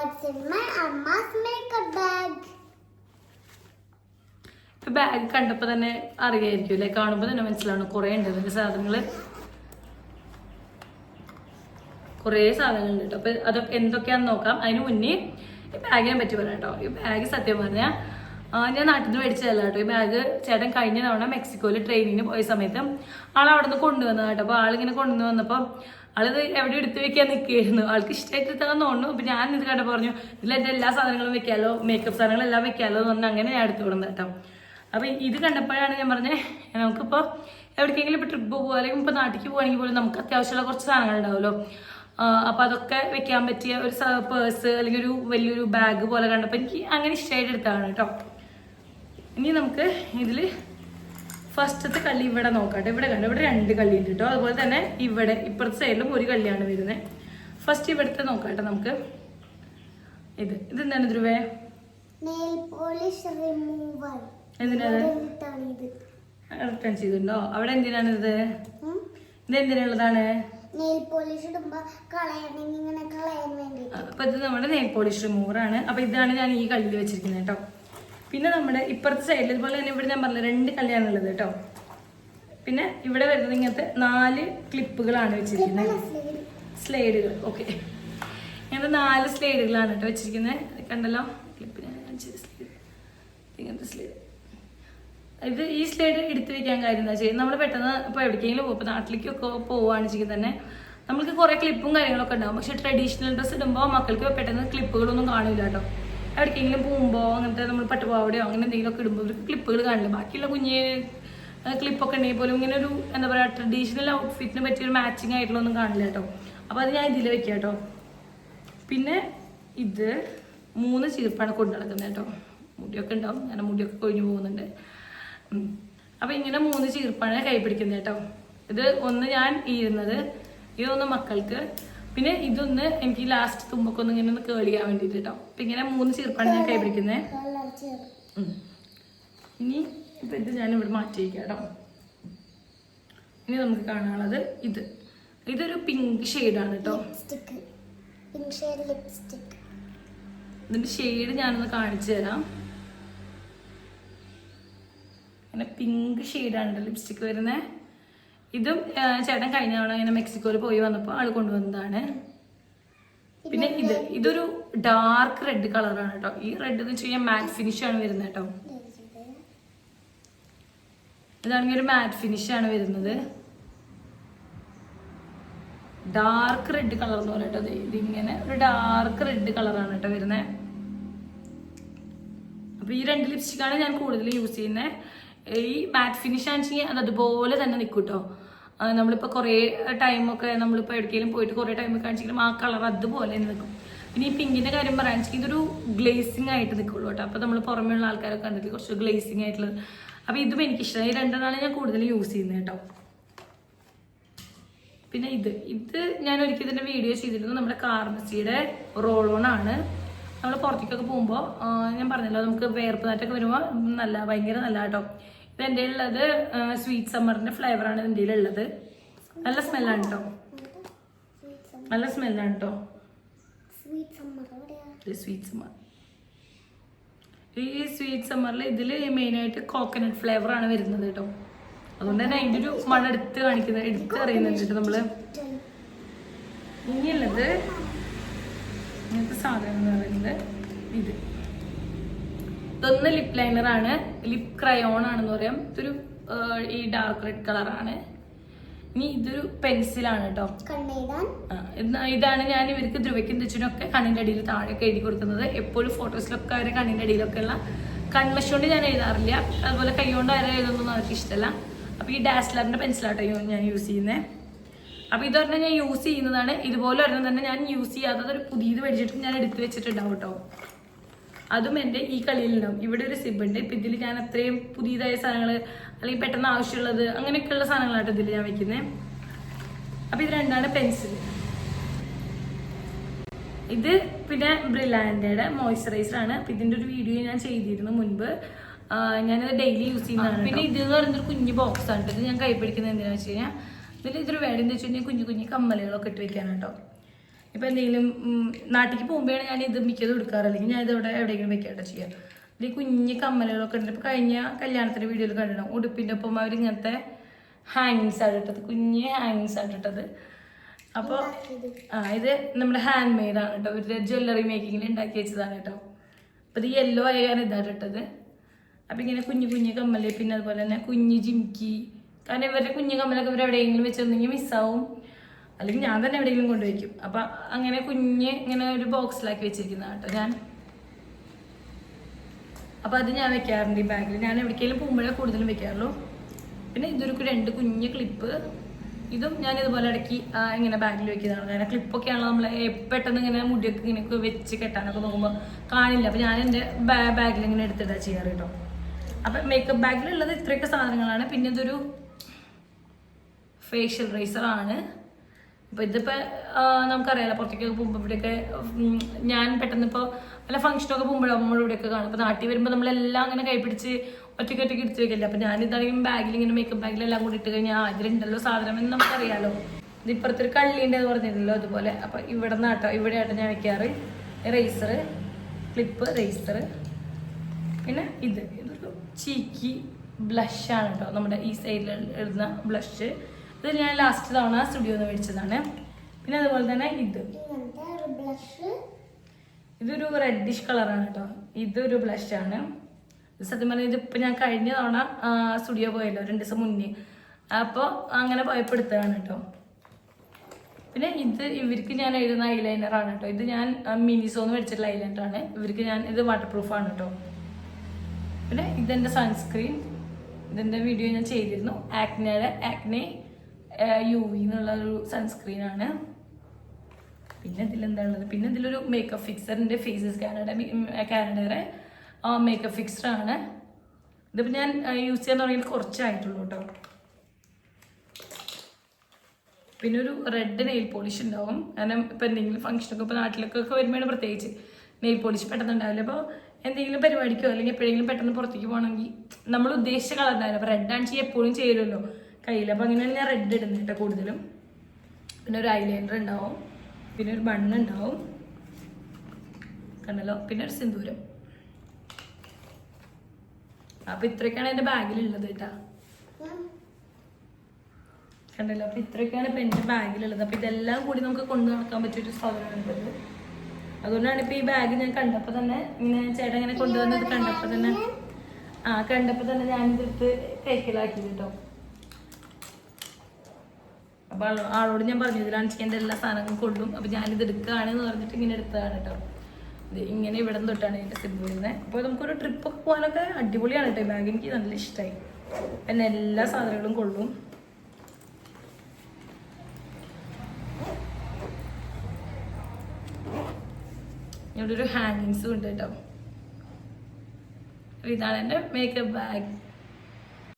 What's in my Amma's makeup bag? ഇപ്പൊ bag കണ്ടപ്പോ തന്നെ അറിയായിരിക്കും അല്ലെ, കാണുമ്പോ തന്നെ മനസ്സിലാവണം കുറെ ഉണ്ട് ഇതിന്റെ സാധനങ്ങള്, കുറെ സാധനങ്ങളുണ്ട് കേട്ടോ. അപ്പൊ അതൊക്കെ എന്തൊക്കെയാന്ന് നോക്കാം. അതിന് മുന്നേ ഈ ബാഗിനെ പറ്റി പറയാം കേട്ടോ. ഈ ബാഗ് സത്യം പറഞ്ഞാൽ ഞാൻ നാട്ടിൽ നിന്ന് മേടിച്ചതല്ല കേട്ടോ. ഈ ബാഗ് ചേട്ടൻ കഴിഞ്ഞ തവണ മെക്സിക്കോയിൽ ട്രെയിനിങ്ങിന് പോയ സമയത്ത് ആളവിടെ നിന്ന് കൊണ്ടുവന്നത് കേട്ടോ. അപ്പൊ ആളിങ്ങനെ കൊണ്ടുവന്ന് വന്നപ്പോൾ ആളിത് എവിടെ എടുത്ത് വെക്കാൻ നിൽക്കുകയായിരുന്നു. ആൾക്ക് ഇഷ്ടമായിട്ട് എടുത്താന്ന് തോന്നുന്നു. അപ്പൊ ഞാൻ ഇത് കണ്ടപ്പോൾ പറഞ്ഞു ഇതിലെന്റെ എല്ലാ സാധനങ്ങളും വെക്കാലോ, മേക്കപ്പ് സാധനങ്ങളെല്ലാം വെക്കാലോ എന്ന് പറഞ്ഞാൽ അങ്ങനെ ഞാൻ എടുത്തു കൊടുക്കുന്നത് കേട്ടോ. അപ്പൊ ഇത് കണ്ടപ്പോഴാണ് ഞാൻ പറഞ്ഞത് നമുക്കിപ്പോ എവിടേക്കെങ്കിലും ഇപ്പൊ ട്രിപ്പ് പോകുക അല്ലെങ്കിൽ ഇപ്പൊ നാട്ടിലേക്ക് പോകുകയാണെങ്കിൽ പോലും നമുക്ക് അത്യാവശ്യമുള്ള കുറച്ച് സാധനങ്ങൾ ഉണ്ടാവുമല്ലോ. അപ്പൊ അതൊക്കെ വെക്കാൻ പറ്റിയ ഒരു പേഴ്സ് അല്ലെങ്കിൽ ഒരു വലിയൊരു ബാഗ് പോലെ കണ്ടപ്പോൾ എനിക്ക് അങ്ങനെ ഇഷ്ടമായിട്ട് എടുത്തതാണ് കേട്ടോ. ഇനി നമുക്ക് ഇതില് ഫസ്റ്റത്തെ കള്ളി ഇവിടെ നോക്കാട്ടെ. ഇവിടെ കണ്ടു, ഇവിടെ 2 കള്ളി ഉണ്ട് കേട്ടോ. അതുപോലെ തന്നെ ഇവിടെ ഇപ്പുറത്തെ സൈഡിലും ഒരു കള്ളിയാണ് വരുന്നത്. ഫസ്റ്റ് ഇവിടുത്തെ നോക്കാട്ടെ നമുക്ക്. ഇതെന്താണ് ധ്രുവേ? Nail polish remover. എന്തിനാണ് റിട്ടേൺ ചെയ്തിട്ടുണ്ടോ? അവിടെ എന്തിനാണ് ഇത് എന്തിനുള്ളതാണ്? നെയിൽ പോളിഷ് ഇടുമ്പോ കളയണമെങ്കിൽ ഇങ്ങനെ കളയാൻ വേണ്ടി. അപ്പൊ ഇത് നമ്മുടെ നെയിൽ പോളിഷ് റിമൂവർ ആണ്. അപ്പൊ ഇതാണ് ഞാൻ ഈ കള്ളിയിൽ വെച്ചിരിക്കുന്നത് കേട്ടോ. പിന്നെ നമ്മുടെ ഇപ്പുറത്തെ സൈഡിൽ ഇതുപോലെ തന്നെ ഇവിടെ ഞാൻ പറഞ്ഞ 2 കള്ളിയാണുള്ളത് കേട്ടോ. പിന്നെ ഇവിടെ വരുന്നത് ഇങ്ങനത്തെ 4 ക്ലിപ്പുകളാണ് വെച്ചിരിക്കുന്നത്, സ്ലൈഡുകൾ. ഓക്കെ, ഇങ്ങനത്തെ 4 സ്ലൈഡുകളാണ് കേട്ടോ വെച്ചിരിക്കുന്നത്. കണ്ടല്ലോ ക്ലിപ്പ്, ഞാൻ സ്ലൈഡ്, ഇങ്ങനത്തെ സ്ലൈഡ്. ഇത് ഈ സ്ലൈഡ് എടുത്ത് വെക്കാൻ കാര്യം എന്താ ചെയ്യുക, നമ്മൾ പെട്ടെന്ന് ഇപ്പോൾ എവിടേക്കെങ്കിലും പോകും, ഇപ്പോൾ നാട്ടിലേക്കൊക്കെ പോവുകയാണെന്ന് തന്നെ നമ്മൾക്ക് കുറേ ക്ലിപ്പും കാര്യങ്ങളൊക്കെ ഉണ്ടാവും. പക്ഷേ ട്രഡീഷണൽ ഡ്രസ്സ് ഇടുമ്പോൾ മക്കൾക്ക് പെട്ടെന്ന് ക്ലിപ്പുകളൊന്നും കാണില്ല കേട്ടോ. എവിടേക്കെങ്കിലും പോകുമ്പോൾ അങ്ങനത്തെ നമ്മൾ പട്ടുപാവടയോ അങ്ങനെ എന്തെങ്കിലുമൊക്കെ ഇടുമ്പോൾ ഇവർക്ക് ക്ലിപ്പുകൾ കാണില്ല. ബാക്കിയുള്ള കുഞ്ഞ് ക്ലിപ്പൊക്കെ ഉണ്ടെങ്കിൽ പോലും ഇങ്ങനെ ഒരു എന്താ പറയുക ട്രഡീഷണൽ ഔട്ട്ഫിറ്റിന് പറ്റിയൊരു മാച്ചിങ് ആയിട്ടുള്ളൊന്നും കാണില്ല കേട്ടോ. അപ്പോൾ അത് ഞാൻ ഇതിൽ വെക്കാം കേട്ടോ. പിന്നെ ഇത് 3 ചീർപ്പാണ് കൊണ്ടു നടക്കുന്നത് കേട്ടോ. മുടിയൊക്കെ ഉണ്ടാവും, അങ്ങനെ മുടിയൊക്കെ കൊഴിഞ്ഞു പോകുന്നുണ്ട്. അപ്പം ഇങ്ങനെ 3 ചീർപ്പാണ് കൈ പിടിക്കുന്നത് കേട്ടോ. ഇത് ഒന്ന് ഞാൻ ഈരുന്നത്, ഇതൊന്ന് മക്കൾക്ക്, പിന്നെ ഇതൊന്ന് എനിക്ക് ലാസ്റ്റ് തുമ്പൊക്കെ ഒന്ന് ഇങ്ങനെ ഒന്ന് കേൾ ചെയ്യാൻ വേണ്ടിയിട്ട് കേട്ടോ. അപ്പം ഇങ്ങനെ 3 ചീർപ്പാണ് ഞാൻ കൈ പിടിക്കുന്നത്. ഇനി ഇപ്പം ഇത് ഞാൻ ഇവിടെ മാറ്റി വയ്ക്കാം കേട്ടോ. ഇനി നമുക്ക് കാണാനുള്ളത് ഇതൊരു പിങ്ക് ഷെയ്ഡാണ് കേട്ടോ. ഇതിൻ്റെ ഷെയ്ഡ് ഞാനൊന്ന് കാണിച്ചു തരാം. അങ്ങനെ പിങ്ക് ഷെയ്ഡാണ് ലിപ്സ്റ്റിക്ക് വരുന്നത്. ഇതും ചേട്ടൻ കഴിഞ്ഞ തവണ ഇങ്ങനെ മെക്സിക്കോയിൽ പോയി വന്നപ്പോൾ ആൾ കൊണ്ടുവന്നതാണ്. പിന്നെ ഇതൊരു ഡാർക്ക് റെഡ് കളറാണ് കേട്ടോ. ഈ റെഡ് എന്ന് വെച്ച് കഴിഞ്ഞാൽ മാറ്റ് ഫിനിഷ് ആണ് വരുന്നത് കേട്ടോ. ഇതാണെങ്കിൽ ഒരു മാറ്റ് ഫിനിഷ് ആണ് വരുന്നത്. ഡാർക്ക് റെഡ് കളർ എന്ന് പറഞ്ഞിട്ടോ. ഇതിങ്ങനെ ഒരു ഡാർക്ക് റെഡ് കളറാണ് കേട്ടോ വരുന്നത്. അപ്പൊ ഈ 2 ലിപ്സ്റ്റിക്കാണ് ഞാൻ കൂടുതൽ യൂസ് ചെയ്യുന്നത്. ഈ മാറ്റ് ഫിനിഷ് ആണെന്നുവെച്ചെങ്കിൽ അത് അതുപോലെ തന്നെ നിൽക്കും കേട്ടോ. നമ്മളിപ്പോൾ കുറേ ടൈമൊക്കെ നമ്മളിപ്പോൾ എവിടേക്കെങ്കിലും പോയിട്ട് കുറേ ടൈമൊക്കെ കാണിച്ചെങ്കിലും ആ കളർ അതുപോലെ തന്നെ നിൽക്കും. പിന്നെ ഈ പിങ്കിൻ്റെ കാര്യം പറയുകയാണെന്ന് ഇതൊരു ഗ്ലേസിങ് ആയിട്ട് നിൽക്കുള്ളൂ കേട്ടോ. അപ്പോൾ നമ്മൾ പുറമെയുള്ള ആൾക്കാരൊക്കെ കണ്ടിട്ട് കുറച്ച് ഗ്ലേസിങ് ആയിട്ടുള്ളത്. അപ്പോൾ ഇതും എനിക്കിഷ്ടമായി. ഈ 2 ഞാൻ കൂടുതൽ യൂസ് ചെയ്യുന്നത് കേട്ടോ. പിന്നെ ഇത് ഞാൻ ഒരിക്കൽ ഇതിൻ്റെ വീഡിയോ ചെയ്തിരുന്നു. നമ്മുടെ കാർമസിയുടെ റോൾ ഓൺ ആണ്. നമ്മൾ പുറത്തേക്കൊക്കെ പോകുമ്പോൾ ഞാൻ പറഞ്ഞല്ലോ നമുക്ക് വേർപ്പ് നാറ്റൊക്കെ വരുമ്പോൾ ഭയങ്കര നല്ല കേട്ടോ. ഇത് എൻ്റെ ഉള്ളത് സ്വീറ്റ് സമ്മറിൻ്റെ ഫ്ലേവറാണ് ഇതിൻ്റെ ഉള്ളത്. നല്ല സ്മെല്ലാണ് കേട്ടോ, നല്ല സ്മെല്ലാണ് കേട്ടോ. സ്വീറ്റ് സമ്മർ, ഈ സ്വീറ്റ് സമ്മറിൽ ഇതിൽ മെയിനായിട്ട് കോക്കനട്ട് ഫ്ലേവറാണ് വരുന്നത് കേട്ടോ. അതുകൊണ്ട് തന്നെ അതിൻ്റെ ഒരു മണം എടുത്ത് അറിയുന്നുണ്ട് കേട്ടോ നമ്മൾ. ഇനിയുള്ളത് ഇങ്ങനത്തെ സാധനം എന്ന് പറയുന്നത് ഇതൊന്ന് ലിപ് ലൈനറാണ്, ലിപ് ക്രയോൺ ആണെന്ന് പറയാം. ഇതൊരു ഈ ഡാർക്ക് റെഡ് കളറാണ്. ഇനി ഇതൊരു പെൻസിലാണ് കേട്ടോ. ഇതാണ് ഞാൻ ഇവർക്ക് ധ്രുവയ്ക്കും തെച്ചിനൊക്കെ കണ്ണിൻ്റെ അടിയിൽ താഴെയൊക്കെ എഴുതി കൊടുക്കുന്നത്. എപ്പോഴും ഫോട്ടോസിലൊക്കെ അവരെ കണ്ണിൻ്റെ അടിയിലൊക്കെ ഉള്ള കൺമഷി കൊണ്ട് ഞാൻ എഴുതാറില്ല. അതുപോലെ കൈ കൊണ്ട് ആരും എഴുതുന്നൊന്നും അവർക്ക് ഇഷ്ടമല്ല. അപ്പോൾ ഈ ഡാസ്ലറിൻ്റെ പെൻസിലാട്ടോ ഞാൻ യൂസ് ചെയ്യുന്നത്. അപ്പോൾ ഇത് പറഞ്ഞാൽ ഞാൻ യൂസ് ചെയ്യുന്നതാണ്. ഇതുപോലെ ഒരെണ്ണം തന്നെ ഞാൻ യൂസ് ചെയ്യാത്തത് ഒരു പുതിയത് മേടിച്ചിട്ട് ഞാൻ എടുത്ത് വെച്ചിട്ടുണ്ടാവും കേട്ടോ. അതും എൻ്റെ ഈ കളിയിലുണ്ടാവും. ഇവിടെ ഒരു സിബ് ഉണ്ട്. ഇപ്പം ഇതിൽ ഞാൻ അത്രയും പുതിയതായ സാധനങ്ങൾ അല്ലെങ്കിൽ പെട്ടെന്ന് ആവശ്യമുള്ളത് അങ്ങനെയൊക്കെയുള്ള സാധനങ്ങളാട്ടോ ഇതിൽ ഞാൻ വെക്കുന്നത്. അപ്പോൾ ഇത് 2 പെൻസിൽ. ഇത് പിന്നെ ബ്രില്ലാൻഡയുടെ മോയ്സ്ചറൈസർ ആണ്. അപ്പം ഇതിൻ്റെ ഒരു വീഡിയോ ഞാൻ ചെയ്തിരുന്നു മുൻപ്. ഞാനത് ഡെയിലി യൂസ് ചെയ്യുന്നതാണ്. പിന്നെ ഇതെന്ന് പറയുന്നൊരു കുഞ്ഞ് ബോക്സ് ആണ്. ഇത് ഞാൻ കൈ പിടിക്കുന്നത് എന്തിനാണെന്ന് വെച്ച് കഴിഞ്ഞാൽ ഇതൊരു വേടെന്ന് വെച്ച് കഴിഞ്ഞാൽ കുഞ്ഞു കമ്മലുകളൊക്കെ ഇട്ട് വെക്കാണ് കേട്ടോ. ഇപ്പം എന്തെങ്കിലും നാട്ടിലേക്ക് പോകുമ്പോഴാണ് ഞാൻ ഇത് മിക്കതും എടുക്കാറ്, അല്ലെങ്കിൽ ഞാൻ ഇതവിടെ എവിടെയെങ്കിലും വെക്കാട്ടോ ചെയ്യാം. ഈ കുഞ്ഞ് കമ്മലുകളൊക്കെ ഉണ്ട്. ഇപ്പോൾ കഴിഞ്ഞ കല്യാണത്തിൻ്റെ വീഡിയോയിൽ കണ്ടിട്ടുണ്ടാവും, ഉടുപ്പിൻ്റെ ഒപ്പം അവരിങ്ങനത്തെ ഹാങ്ങിങ്സ് ആണ് ഇട്ടത്, കുഞ്ഞ് ഹാങ്ങിങ്സ് ആണ് ഇട്ടത്. അപ്പോൾ ഇത് നമ്മുടെ ഹാൻഡ് മെയ്ഡാണ് കേട്ടോ, ഇവരുടെ ജ്വല്ലറി മേക്കിങ്ങിൽ ഉണ്ടാക്കി വെച്ചതാണ് കേട്ടോ. അപ്പോൾ ഇത് യെല്ലോ ആയാണ് ഇതാണ് ഇട്ടത്. അപ്പം ഇങ്ങനെ കുഞ്ഞു കുഞ്ഞു കമ്മല്, പിന്നെ അതുപോലെ തന്നെ കുഞ്ഞ് ജിംക്കി. കാരണം ഇവരുടെ കുഞ്ഞു കമ്മലൊക്കെ ഇവർ എവിടെയെങ്കിലും വെച്ചിരുന്നെങ്കിൽ മിസ്സാവും, അല്ലെങ്കിൽ ഞാൻ തന്നെ എവിടെയെങ്കിലും കൊണ്ടുവയ്ക്കും. അപ്പം അങ്ങനെ കുഞ്ഞ് ഇങ്ങനെ ഒരു ബോക്സിലാക്കി വെച്ചിരിക്കുന്നതാണ് കേട്ടോ ഞാൻ. അപ്പോൾ അത് ഞാൻ വെക്കാറുണ്ട് ഈ ബാഗിൽ. ഞാൻ എവിടേക്കെങ്കിലും പോകുമ്പോഴേ കൂടുതലും വെക്കാറുള്ളൂ. പിന്നെ ഇതൊരു 2 കുഞ്ഞ് ക്ലിപ്പ്, ഇതും ഞാൻ ഇതുപോലെ ഇടയ്ക്ക് ഇങ്ങനെ ബാഗിൽ വെക്കുന്നതാണ്. കാരണം ക്ലിപ്പൊക്കെയാണല്ലോ നമ്മൾ പെട്ടെന്ന് ഇങ്ങനെ മുടിയൊക്കെ ഇങ്ങനെയൊക്കെ വെച്ച് കെട്ടാനൊക്കെ നോക്കുമ്പോൾ കാണില്ല. അപ്പോൾ ഞാൻ എൻ്റെ ബാഗിൽ ഇങ്ങനെ എടുത്തിട്ടാണ് ചെയ്യാറ് കേട്ടോ. അപ്പം മേക്കപ്പ് ബാഗിലുള്ളത് ഇത്രയൊക്കെ സാധനങ്ങളാണ്. പിന്നെ ഇതൊരു ഫേഷ്യൽ റൈസറാണ്. അപ്പോൾ ഇതിപ്പോൾ നമുക്കറിയാലോ, പുറത്തേക്കൊക്കെ പോകുമ്പോൾ ഇവിടെയൊക്കെ ഞാൻ പെട്ടെന്ന് ഇപ്പോൾ വല്ല ഫംഗ്ഷനൊക്കെ പോകുമ്പോഴോ നമ്മൾ ഇവിടെയൊക്കെ കാണും. അപ്പോൾ നാട്ടിൽ വരുമ്പോൾ നമ്മളെല്ലാം അങ്ങനെ കൈപ്പിടിച്ച് ഒറ്റയ്ക്ക് എടുത്ത് വെക്കില്ല. അപ്പോൾ ഞാനിതാണെങ്കിൽ ബാഗിൽ ഇങ്ങനെ മേക്കപ്പ് ബാഗിലെല്ലാം കൂടി ഇട്ട് കഴിഞ്ഞാൽ അതിലുണ്ടല്ലോ സാധനം എന്ന് നമുക്കറിയാലോ. ഇത് ഇപ്പുറത്തൊരു കള്ളിൻ്റെ എന്ന് പറഞ്ഞില്ലല്ലോ അതുപോലെ. അപ്പോൾ ഇവിടെ നിന്നാട്ടോ, ഇവിടെയാട്ടോ ഞാൻ വെക്കാറ് റൈസറ്, ക്ലിപ്പ്, റൈസറ്. പിന്നെ ഇതൊരു ചീക്കി ബ്ലഷാണ് കേട്ടോ, നമ്മുടെ ഈ സൈഡിൽ ഇടുന്ന ബ്ലഷ്. ഇത് ഞാൻ ലാസ്റ്റ് തവണ സ്റ്റുഡിയോയിൽ നിന്ന് മേടിച്ചതാണ്. പിന്നെ അതുപോലെ തന്നെ ഇതൊരു റെഡിഷ് കളറാണ് കേട്ടോ, ഇതൊരു ബ്ലഷാണ്. ഇത് സത്യം പറഞ്ഞാൽ ഇതിപ്പോൾ ഞാൻ കഴിഞ്ഞ തവണ സ്റ്റുഡിയോ പോയല്ലോ 2 ദിവസം മുന്നേ, അപ്പോൾ അങ്ങനെ പോയപ്പോൾ എടുത്തതാണ് കേട്ടോ. പിന്നെ ഇത് ഇവർക്ക് ഞാൻ എഴുതുന്ന ഐലൈനറാണ് കേട്ടോ. ഇത് ഞാൻ മിനിസോന്ന് മേടിച്ചിട്ടുള്ള ഐലൈനറാണ്. ഇവർക്ക് ഞാൻ ഇത് വാട്ടർ പ്രൂഫാണ് കേട്ടോ. പിന്നെ ഇതെൻ്റെ സൺസ്ക്രീൻ, ഇതിൻ്റെ വീഡിയോ ഞാൻ ചെയ്തിരുന്നു. ആക്നെ UV എന്നുള്ളൊരു സൺസ്ക്രീനാണ്. പിന്നെ ഇതിലെന്താ ഉള്ളത്, പിന്നെ ഇതിലൊരു മേക്കപ്പ് ഫിക്സറിൻ്റെ ഫേസസ് കാനഡയുടെ മേക്കപ്പ് ഫിക്സറാണ്. ഇതിപ്പോൾ ഞാൻ യൂസ് ചെയ്യാൻ തുടങ്ങിയിട്ട് കുറച്ചായിട്ടുള്ളൂ കേട്ടോ. പിന്നെ ഒരു റെഡ് നെയിൽ പോളിഷ് ഉണ്ടാവും. കാരണം ഇപ്പോൾ എന്തെങ്കിലും ഫംഗ്ഷനൊക്കെ ഇപ്പോൾ നാട്ടിലൊക്കെ വരുമ്പോഴാണ് പ്രത്യേകിച്ച് നെയിൽ പോളിഷ് പെട്ടെന്ന് ഉണ്ടാവില്ല. അപ്പോൾ എന്തെങ്കിലും പരിപാടിക്കോ അല്ലെങ്കിൽ എപ്പോഴെങ്കിലും പെട്ടെന്ന് പുറത്തേക്ക് പോകണമെങ്കിൽ നമ്മൾ ഉദ്ദേശിച്ച കളർ ഉണ്ടാവില്ല. അപ്പോൾ റെഡ് ആണെങ്കിൽ എപ്പോഴും ചേരുമല്ലോ കയ്യിൽ. അപ്പോൾ അങ്ങനെയാണ് ഞാൻ റെഡ് ഇടുന്നത് കേട്ടോ കൂടുതലും. പിന്നെ ഒരു ഐലൈനർ ഉണ്ടാവും, പിന്നെ ഒരു ബണ്ണ് ഉണ്ടാവും കണ്ടല്ലോ, പിന്നെ ഒരു സിന്ദൂരം. അപ്പോൾ ഇത്രയൊക്കെയാണ് എൻ്റെ ബാഗിലുള്ളത് കേട്ടോ, കണ്ടല്ലോ. അപ്പോൾ ഇത്രയൊക്കെയാണ് ഇപ്പോൾ എൻ്റെ ബാഗിലുള്ളത്. അപ്പോൾ ഇതെല്ലാം കൂടി നമുക്ക് കൊണ്ടു നടക്കാൻ പറ്റിയൊരു സാധനമാണ് ഇത്. അതുകൊണ്ടാണ് ഇപ്പോൾ ഈ ബാഗ് ഞാൻ കണ്ടപ്പോൾ തന്നെ ഇങ്ങനെ ചേട്ടൻ ഇങ്ങനെ കൊണ്ടുവന്നത് കണ്ടപ്പോൾ തന്നെ ഞാനിതെടുത്ത് കൈക്കലാക്കി കേട്ടോ. അപ്പോൾ ആളോട് ഞാൻ പറഞ്ഞു ഇതിലാണ് എൻ്റെ എല്ലാ സാധനങ്ങളും കൊള്ളും, അപ്പോൾ ഞാനിത് എടുക്കുകയാണെന്ന് പറഞ്ഞിട്ട് ഇങ്ങനെ എടുത്തതാണ് കേട്ടോ. ഇത് ഇങ്ങനെ ഇവിടെ തൊട്ടാണ് എൻ്റെ സിബിളിരുന്നത്. അപ്പോൾ നമുക്കൊരു ട്രിപ്പൊക്കെ പോകാനൊക്കെ അടിപൊളിയാണ് കേട്ടോ. ഈ ബാഗ് എനിക്ക് നല്ല ഇഷ്ടമായി. പിന്നെ എല്ലാ സാധനങ്ങളും കൊള്ളും. ഇവിടെ ഒരു ഹാങ്ങിങ്സും ഉണ്ട് കേട്ടോ. ഇതാണ് എൻ്റെ മേക്കപ്പ് ബാഗ്.